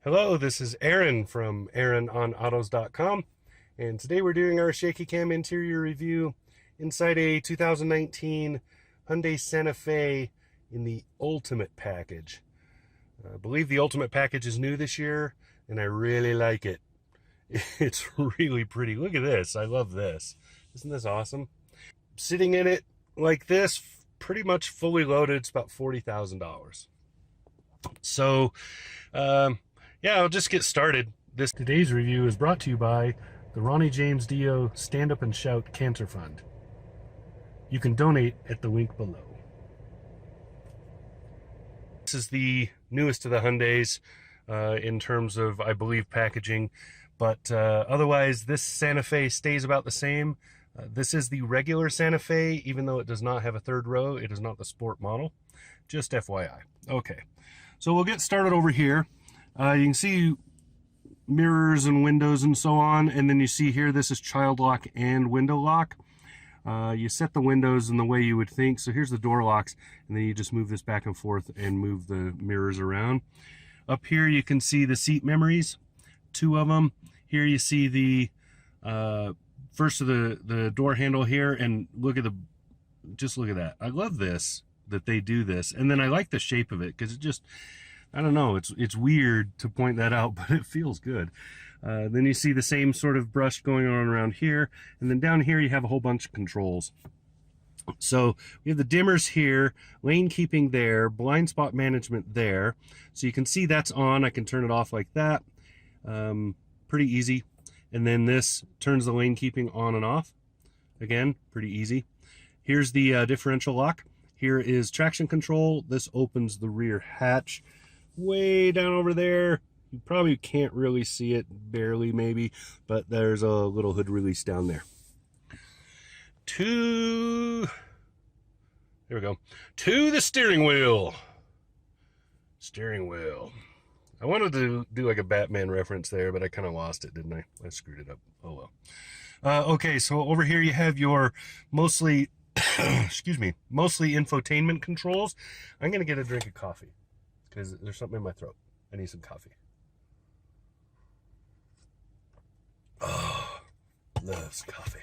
Hello, this is Aaron from AaronOnAutos.com, and today we're doing our shaky cam interior review inside a 2019 Hyundai Santa Fe in the Ultimate package. I believe the Ultimate package is new this year, and I really like it. It's really pretty. Look at this. I love this. Isn't this awesome? Sitting in it like this, pretty much fully loaded, it's about $40,000. So, yeah, I'll just get started. Today's review is brought to you by the Ronnie James Dio Stand Up and Shout Cancer Fund. You can donate at the link below. This is the newest of the Hyundais in terms of, I believe, packaging, but otherwise this Santa Fe stays about the same. This is the regular Santa Fe, even though it does not have a third row. It is not the sport model. Just FYI. Okay, so we'll get started over here. You can see mirrors and windows and so on, and then you see here this is child lock and window lock. You set the windows in the way you would think. So here's the door locks, and then you just move this back and forth and move the mirrors around. Up here you can see the seat memories, 2 of them. Here you see the first of the door handle here, and look at just look at that. I love this, that they do this, and then I like the shape of it because it just, I don't know, it's weird to point that out, but it feels good. Then you see the same sort of brush going on around here, and then down here you have a whole bunch of controls. So we have the dimmers here, lane keeping there, blind spot management there. So you can see that's on. I can turn it off like that. Pretty easy. And then this turns the lane keeping on and off. Again, pretty easy. Here's the differential lock. Here is traction control. This opens the rear hatch way down over there. You probably can't really see it, barely maybe, but there's a little hood release down there. There we go. To the steering wheel. Steering wheel. I wanted to do like a Batman reference there, but I kind of lost it, didn't I? I screwed it up. Oh well. Okay, so over here you have your mostly, excuse me, mostly infotainment controls. I'm going to get a drink of coffee because there's something in my throat. I need some coffee. Oh, loves coffee.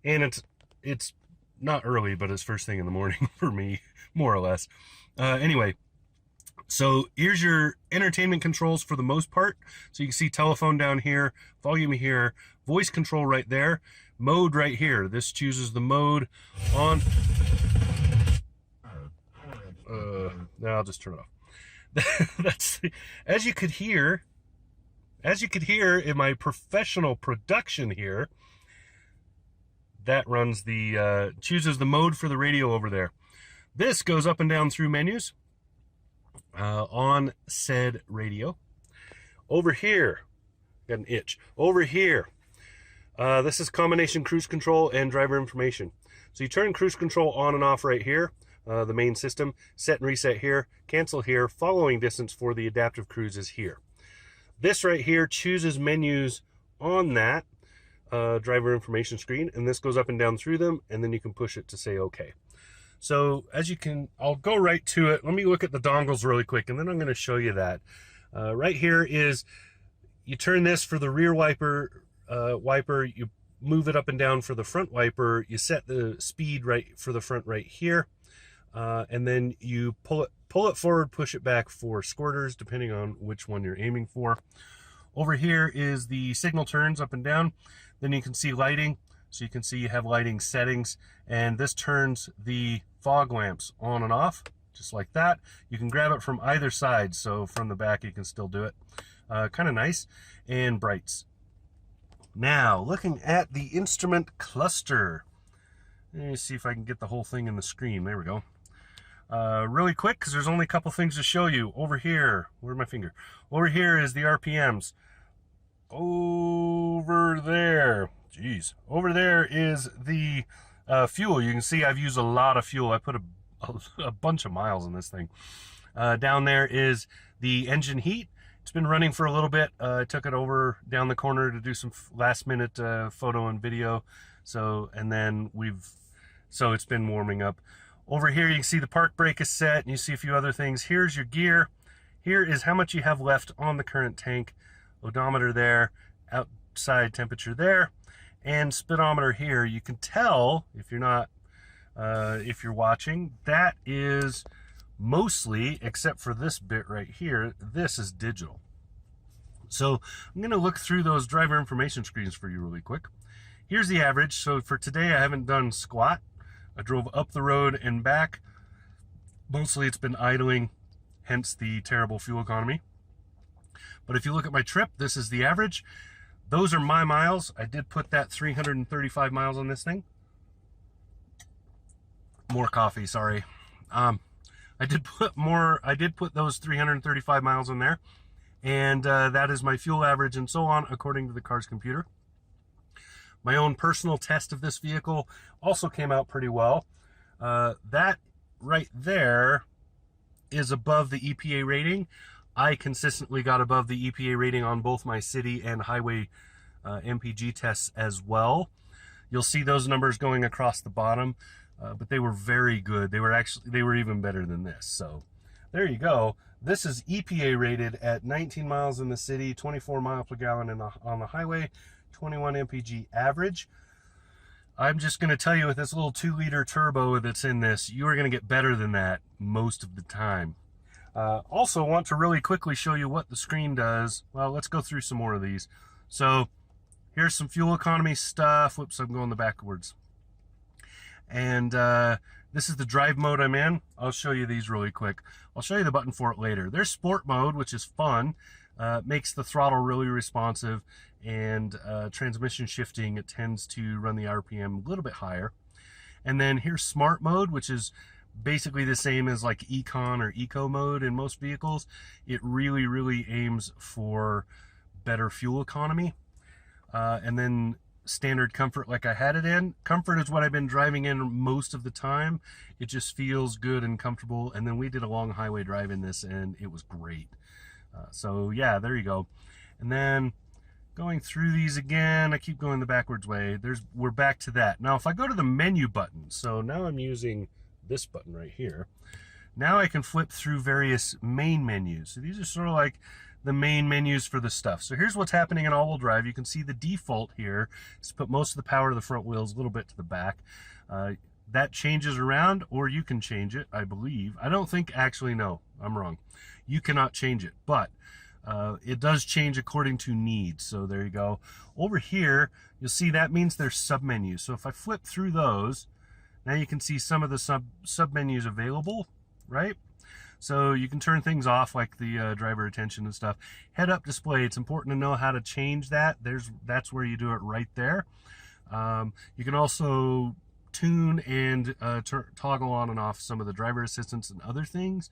And it's not early, but it's first thing in the morning for me, more or less. Anyway, so here's your entertainment controls for the most part. So you can see telephone down here, volume here, voice control right there, mode right here. This chooses the mode on. No, I'll just turn it off. That's as you could hear in my professional production here. That runs the chooses the mode for the radio over there. This goes up and down through menus on said radio. Over here, got an itch. Over here, this is combination cruise control and driver information. So you turn cruise control on and off right here, the main system. Set and reset here, cancel here. Following distance for the adaptive cruise is here. This right here chooses menus on that driver information screen, and this goes up and down through them, and then you can push it to say okay. So as you can, I'll go right to it. Let me look at the dongles really quick, and then I'm going to show you that. Right here is, you turn this for the rear wiper, you move it up and down for the front wiper, you set the speed right for the front right here, and then you pull it forward, push it back for squirters, depending on which one you're aiming for. Over here is the signal turns up and down. Then you can see lighting. So you can see you have lighting settings, and this turns the fog lamps on and off, just like that. You can grab it from either side, so from the back you can still do it. Kind of nice. And brights. Now, looking at the instrument cluster. Let me see if I can get the whole thing in the screen. There we go. Really quick, because there's only a couple things to show you. Over here, where's my finger? Over here is the RPMs. Over there, geez, over there is the fuel. You can see I've used a lot of fuel. I put a bunch of miles in this thing. Down there is the engine heat. It's been running for a little bit. I took it over down the corner to do some last minute photo and video. So it's been warming up. Over here you can see the park brake is set, and you see a few other things. Here's your gear. Here is how much you have left on the current tank. Odometer there, outside temperature there, and speedometer here. You can tell, if you're not, if you're watching, that is mostly, except for this bit right here, this is digital. So I'm going to look through those driver information screens for you really quick. Here's the average. So for today, I haven't done squat. I drove up the road and back. Mostly it's been idling, hence the terrible fuel economy. But if you look at my trip, this is the average. Those are my miles. I did put that 335 miles on this thing. More coffee, sorry. I did put those 335 miles in there. And that is my fuel average and so on, according to the car's computer. My own personal test of this vehicle also came out pretty well. That right there is above the EPA rating. I consistently got above the EPA rating on both my city and highway MPG tests as well. You'll see those numbers going across the bottom, but they were very good. They were even better than this. So there you go. This is EPA rated at 19 miles in the city, 24 miles per gallon on the highway, 21 MPG average. I'm just going to tell you, with this little 2-liter turbo that's in this, you are going to get better than that most of the time. Also want to really quickly show you what the screen does. Well, let's go through some more of these. So here's some fuel economy stuff. Whoops, I'm going the backwards. And this is the drive mode I'm in. I'll show you these really quick. I'll show you the button for it later. There's sport mode, which is fun. Makes the throttle really responsive, and transmission shifting, it tends to run the RPM a little bit higher. And then here's smart mode, which is basically the same as like econ or eco mode in most vehicles. It really aims for better fuel economy. And then standard comfort, like I had it in. Comfort is what I've been driving in most of the time. It just feels good and comfortable. And then we did a long highway drive in this, and it was great. So yeah, there you go. And then going through these again, I keep going the backwards way. We're back to that. Now, if I go to the menu button, so now I'm using this button right here. Now I can flip through various main menus. So these are sort of like the main menus for the stuff. So here's what's happening in all-wheel drive. You can see the default here is to put most of the power to the front wheels, a little bit to the back. That changes around, or you can change it, I believe. I don't think, actually, no, I'm wrong. You cannot change it, but it does change according to needs. So there you go. Over here, you'll see that means there's submenus. So if I flip through those, now you can see some of the submenus available, right? So you can turn things off, like the driver attention and stuff. Head-up display, it's important to know how to change that. That's where you do it right there. You can also tune and toggle on and off some of the driver assistance and other things.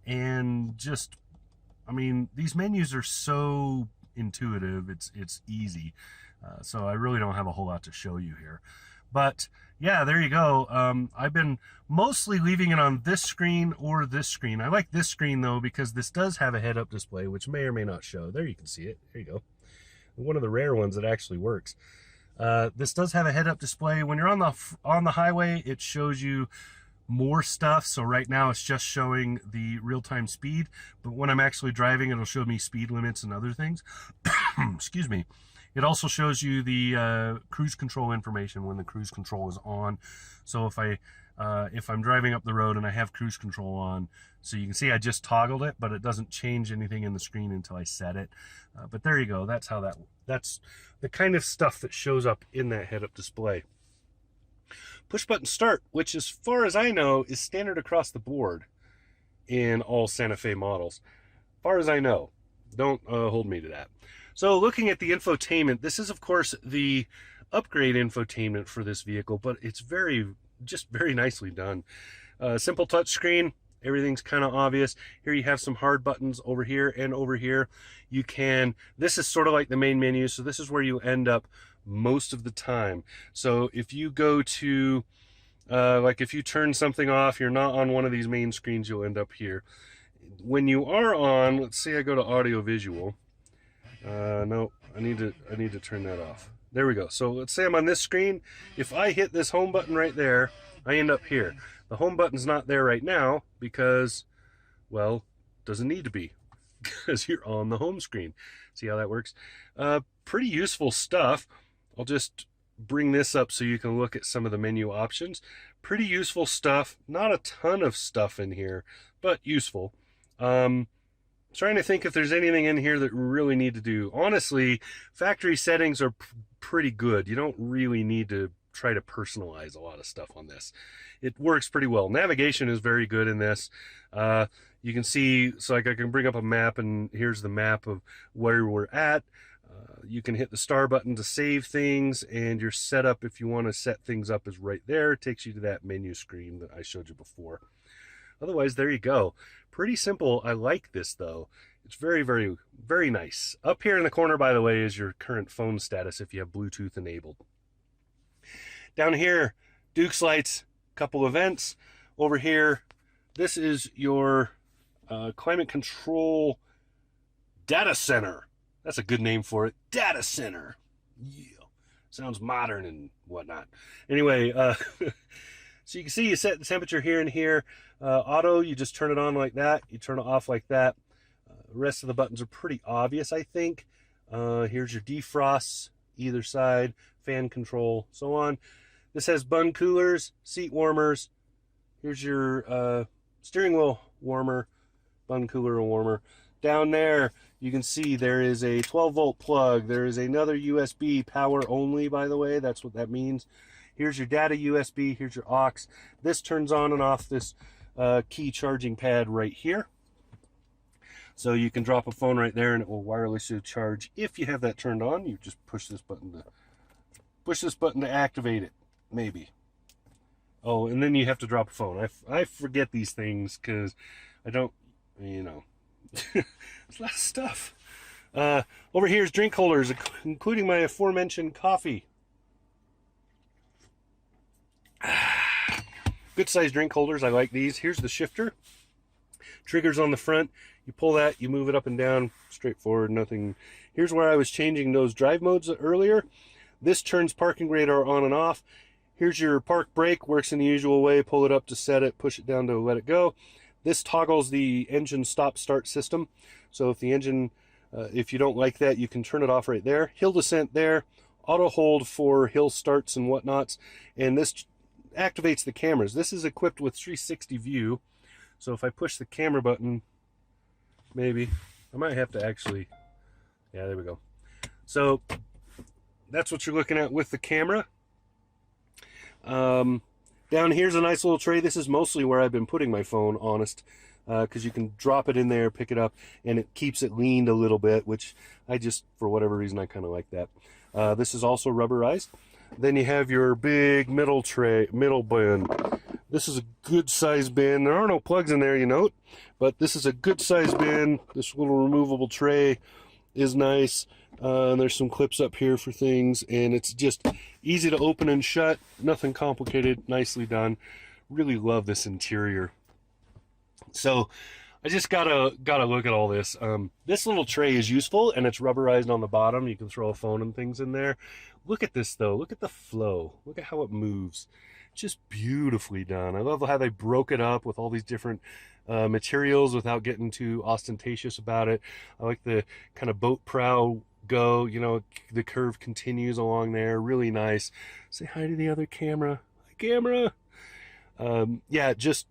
And just, I mean, these menus are so intuitive, it's easy. So I really don't have a whole lot to show you here. But yeah, there you go. I've been mostly leaving it on this screen or this screen. I like this screen though, because this does have a head-up display, which may or may not show. There you can see it. There you go. One of the rare ones that actually works. This does have a head-up display. When you're on the highway, it shows you more stuff. So right now it's just showing the real-time speed, but when I'm actually driving, it'll show me speed limits and other things. Excuse me. It also shows you the cruise control information when the cruise control is on. So if I'm driving up the road and I have cruise control on, so you can see I just toggled it, but it doesn't change anything in the screen until I set it. But there you go. That's the kind of stuff that shows up in that head-up display. Push button start, which as far as I know is standard across the board in all Santa Fe models. As far as I know. Don't hold me to that. So looking at the infotainment, this is of course the upgrade infotainment for this vehicle, but it's just very nicely done. Simple touch screen, everything's kind of obvious. Here you have some hard buttons over here and over here. This is sort of like the main menu, so this is where you end up most of the time. So if you go to, like if you turn something off, you're not on one of these main screens, you'll end up here. When you are on, let's say I go to audio visual. No, I need to turn that off. There we go. So let's say I'm on this screen. If I hit this home button right there, I end up here. The home button's not there right now because, well, doesn't need to be because you're on the home screen. See how that works? Pretty useful stuff. I'll just bring this up so you can look at some of the menu options. Pretty useful stuff. Not a ton of stuff in here, but useful. Trying to think if there's anything in here that we really need to do. Honestly, factory settings are pretty good. You don't really need to try to personalize a lot of stuff on this. It works pretty well. Navigation is very good in this. You can see, so like I can bring up a map, and here's the map of where we're at. You can hit the star button to save things, and your setup, if you want to set things up, is right there. It takes you to that menu screen that I showed you before. Otherwise, there you go. Pretty simple. I like this, though. It's very, very, very nice. Up here in the corner, by the way, is your current phone status if you have Bluetooth enabled. Down here, Duke's lights, couple events. Over here, this is your climate control data center. That's a good name for it. Data center. Yeah. Sounds modern and whatnot. Anyway, so you can see you set the temperature here and here. Auto, you just turn it on like that. You turn it off like that. The rest of the buttons are pretty obvious, I think. Here's your defrosts, either side, fan control, so on. This has bun coolers, seat warmers. Here's your steering wheel warmer, bun cooler and warmer. Down there, you can see there is a 12-volt plug. There is another USB, power only, by the way. That's what that means. Here's your data USB. Here's your aux. This turns on and off this key charging pad right here. So you can drop a phone right there and it will wirelessly charge. If you have that turned on, you just push this button to activate it, maybe. Oh, and then you have to drop a phone. I forget these things because I don't, you know. It's a lot of stuff. Over here is drink holders, including my aforementioned coffee. Good sized drink holders. I like these. Here's the shifter. Triggers on the front. You pull that, you move it up and down. Straightforward, nothing. Here's where I was changing those drive modes earlier. This turns parking radar on and off. Here's your park brake. Works in the usual way. Pull it up to set it, push it down to let it go. This toggles the engine stop-start system. So if the engine, if you don't like that, you can turn it off right there. Hill descent there. Auto hold for hill starts and whatnots. And this activates the cameras. This is equipped with 360 view. So if I push the camera button, maybe, I might have to actually, yeah, there we go. So that's what you're looking at with the camera. Down here's a nice little tray. This is mostly where I've been putting my phone, honest, because you can drop it in there, pick it up, and it keeps it leaned a little bit, which I just, for whatever reason, I kind of like that. This is also rubberized. Then you have your big middle bin. This is a good size bin. There are no plugs in there, you note, but this is a good size bin. This little removable tray is nice. And there's some clips up here for things, and it's just easy to open and shut. Nothing complicated. Nicely done. Really love this interior. So I just gotta look at all this. This little tray is useful, and it's rubberized on the bottom. You can throw a phone and things in there. Look at this though. Look at the flow. Look at how it moves. Just beautifully done. I love how they broke it up with all these different materials without getting too ostentatious about it. I like the kind of boat prow go, you know, the curve continues along there. Really nice. Say hi to the other camera. Hi, camera. Yeah, just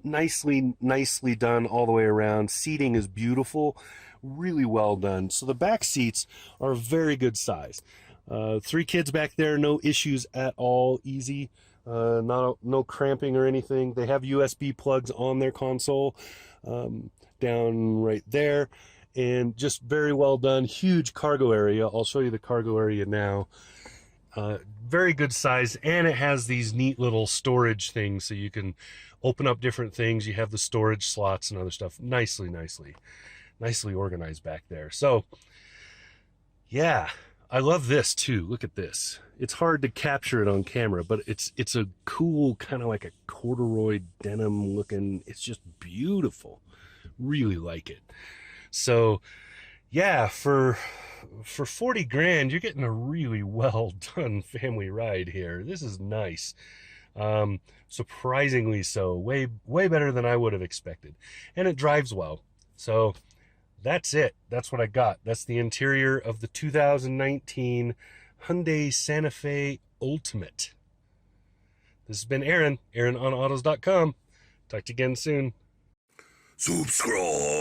nicely done all the way around. Seating is beautiful. Really well done. So the back seats are very good size. 3 kids back there, no issues at all. Easy. No cramping or anything. They have USB plugs on their console down right there, and just very well done. Huge cargo area. I'll show you the cargo area now. Very good size, and it has these neat little storage things so you can open up different things. You have the storage slots and other stuff. Nicely organized back there. So yeah, I love this too. Look at this. It's hard to capture it on camera, but it's a cool kind of like a corduroy denim looking. It's just beautiful. Really like it. So yeah, for 40 grand, you're getting a really well done family ride here. This is nice. Surprisingly so. Way better than I would have expected. And it drives well. So that's it. That's what I got. That's the interior of the 2019 Hyundai Santa Fe Ultimate. This has been Aaron, AaronOnAutos.com. Talk to you again soon. Subscribe.